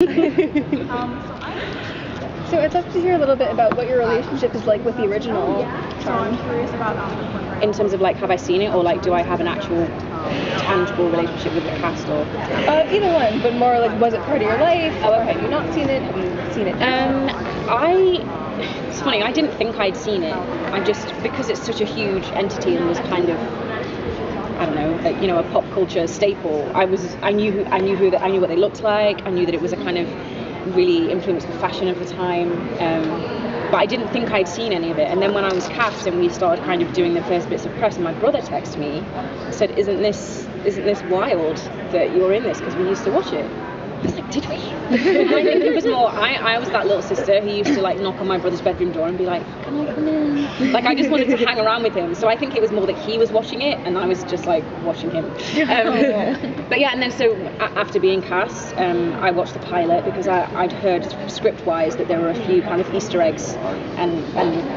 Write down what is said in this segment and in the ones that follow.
So I'd love to hear a little bit about what your relationship is like with the original Charm. In terms of like, have I seen it, or like, do I have an actual tangible relationship with the cast, or? Either one, but more like, was it part of your life? Oh, okay. Have you not seen it? Have you seen it? It's funny. I didn't think I'd seen it. I just, because it's such a huge entity and was kind of, I don't know, a pop culture staple. I knew what they looked like. I knew that it was a kind of really influenced the fashion of the time. But I didn't think I'd seen any of it. And then when I was cast and we started kind of doing the first bits of press, my brother texted me, said, "Isn't this wild that you're in this? Because we used to watch it." I was like, did we? And I think it was more, I was that little sister who used to like knock on my brother's bedroom door and be like, "Can I come in?" Like, I just wanted to hang around with him. So I think it was more that he was watching it and I was just like watching him. But yeah, and then so after being cast, I watched the pilot because I'd heard script-wise that there were a few kind of Easter eggs and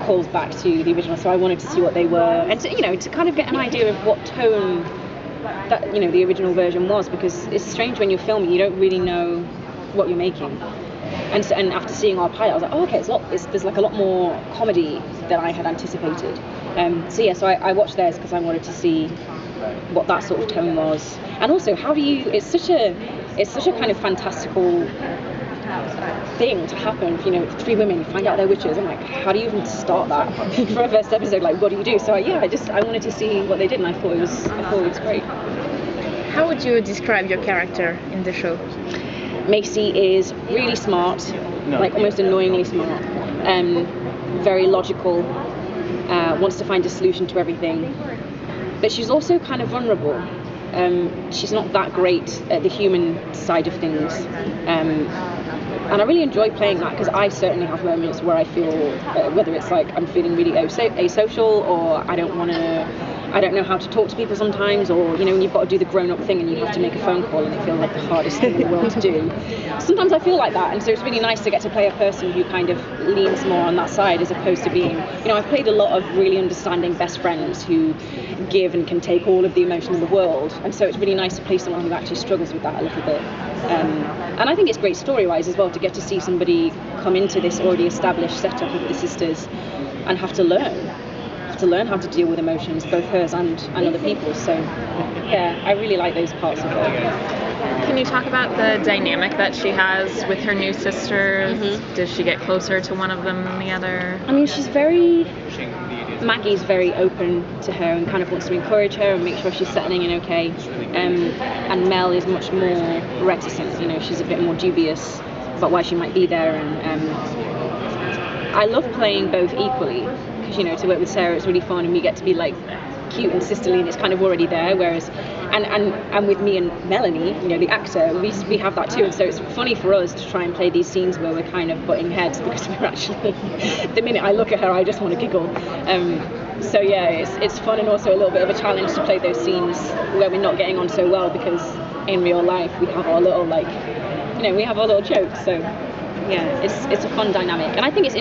calls back to the original. So I wanted to see what they were and to kind of get an idea of what tone that the original version was, because it's strange when you're filming, you don't really know what you're making. And after seeing our pilot, I was like, oh, okay, there's like a lot more comedy than I had anticipated. So I watched theirs because I wanted to see what that sort of tone was, and also it's such a kind of fantastical thing to happen. Three women find out they're witches. I'm like, how do you even start that for a first episode? Like, what do you do? So I wanted to see what they did, and I thought it was great. How would you describe your character in the show? Macy is really smart, like almost annoyingly smart, very logical, wants to find a solution to everything, but she's also kind of vulnerable. She's not that great at the human side of things, and I really enjoy playing that, because I certainly have moments where I feel, whether it's like I'm feeling really asocial, or I don't know how to talk to people sometimes, or when you've got to do the grown-up thing and you have to make a phone call and it feels like the hardest thing in the world to do. Sometimes I feel like that, and so it's really nice to get to play a person who kind of leans more on that side, as opposed to being, I've played a lot of really understanding best friends who give and can take all of the emotion in the world, and so it's really nice to play someone who actually struggles with that a little bit. And I think it's great story-wise as well to get to see somebody come into this already established setup of the sisters and have to learn how to deal with emotions, both hers and other people's. So yeah, I really like those parts of her. Can you talk about the dynamic that she has with her new sisters? Mm-hmm. Does she get closer to one of them than the other? I mean, Maggie's very open to her and kind of wants to encourage her and make sure she's settling in okay. And Mel is much more reticent. She's a bit more dubious about why she might be there. And I love playing both equally, because to work with Sarah it's really fun, and we get to be like cute and sisterly, and it's kind of already there, whereas and with me and Melanie, the actor, we have that too, and so it's funny for us to try and play these scenes where we're kind of butting heads, because we're actually the minute I look at her I just want to giggle. So yeah, it's fun, and also a little bit of a challenge to play those scenes where we're not getting on so well, because in real life we have our little we have our little jokes. So yeah, it's a fun dynamic, and I think it's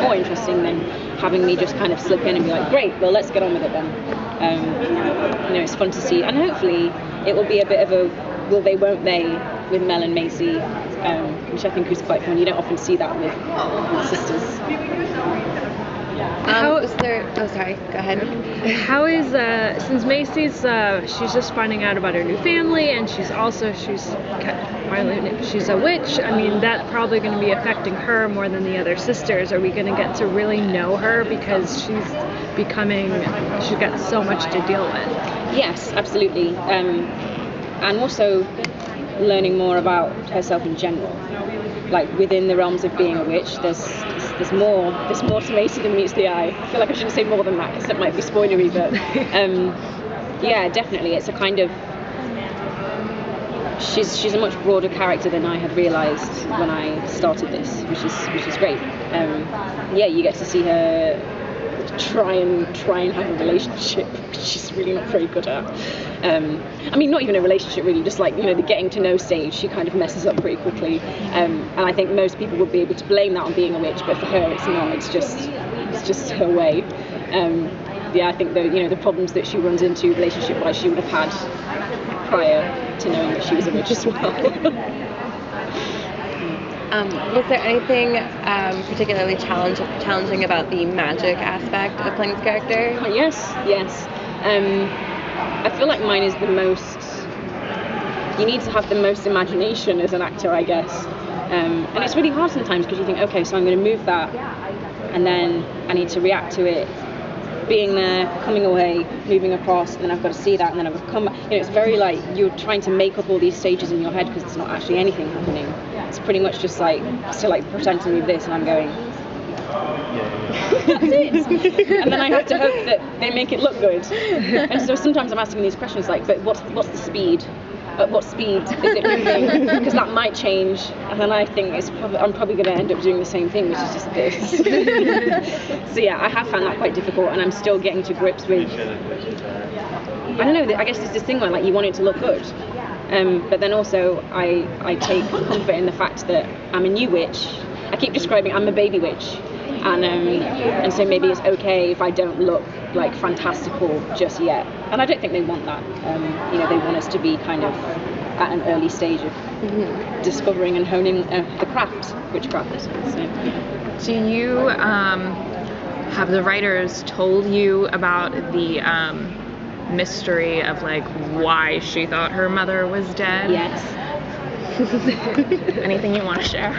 more interesting than having me just kind of slip in and be like, great, well, let's get on with it then. It's fun to see, and hopefully it will be a bit of a will they won't they with Mel and Macy, which I think is quite fun. You don't often see that with sisters. Sorry, go ahead. How is since Macy's she's just finding out about her new family, and she's a witch. I mean, that's probably going to be affecting her more than the other sisters. Are we going to get to really know her, because she's got so much to deal with? Yes, absolutely, and also learning more about herself in general. Like, within the realms of being a witch, there's more to Macy than meets the eye. I feel like I shouldn't say more than that, because that might be spoilery, but yeah, definitely, it's a kind of, she's a much broader character than I had realised when I started this, which is great. Yeah, you get to see her try and have a relationship, which she's really not very good at. I mean, not even a relationship really, just like, the getting to know stage, she kind of messes up pretty quickly. And I think most people would be able to blame that on being a witch, but for her it's not, it's just her way. Yeah, I think the problems that she runs into relationship-wise, she would have had prior to knowing that she was a witch as well. Was there anything particularly challenging about the magic aspect of playing this character? Yes. I feel like mine is the most. You need to have the most imagination as an actor, I guess. And it's really hard sometimes because you think, okay, so I'm going to move that, and then I need to react to it, being there, coming away, moving across, and then I've got to see that, and then I've got to come back. It's very like you're trying to make up all these stages in your head because there's not actually anything happening. It's pretty much just like still like pretend to move this, and I'm going. That's it. And then I have to hope that they make it look good. And so sometimes I'm asking these questions like, but what's the speed? At what speed is it moving? Because that might change, and then I think I'm probably going to end up doing the same thing, which is just this. So yeah, I have found that quite difficult, and I'm still getting to grips with. I don't know. I guess it's this thing where like you want it to look good, but then also I take comfort in the fact that I'm a new witch. I keep describing I'm a baby witch, and so maybe it's okay if I don't look like fantastical just yet. And I don't think they want that. They want us to be kind of at an early stage of discovering and honing the craft, witchcraft. So. Do you have the writers told you about the mystery of like why she thought her mother was dead? Yes. Anything you want to share?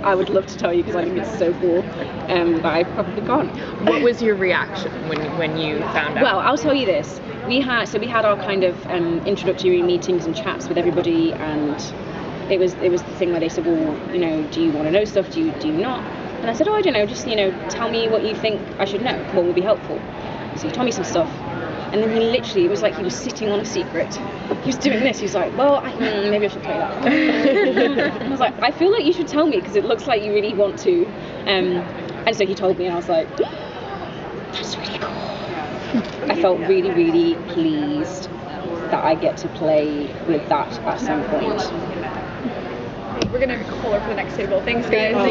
I would love to tell you because I think it's so cool, but I probably can't. What was your reaction when you found out? Well, I'll tell you this. We had our kind of introductory meetings and chats with everybody, and it was the thing where they said, well, do you want to know stuff? Do you not? And I said, I don't know. Just tell me what you think I should know. What would be helpful? So he told me some stuff. And then it was like he was sitting on a secret. He was doing this. He was like, well, maybe I should tell you that. And I was like, I feel like you should tell me because it looks like you really want to. And so he told me, and I was like, that's really cool. I felt really, really pleased that I get to play with that at some point. We're going to call her for the next table. Thanks, guys. Oh.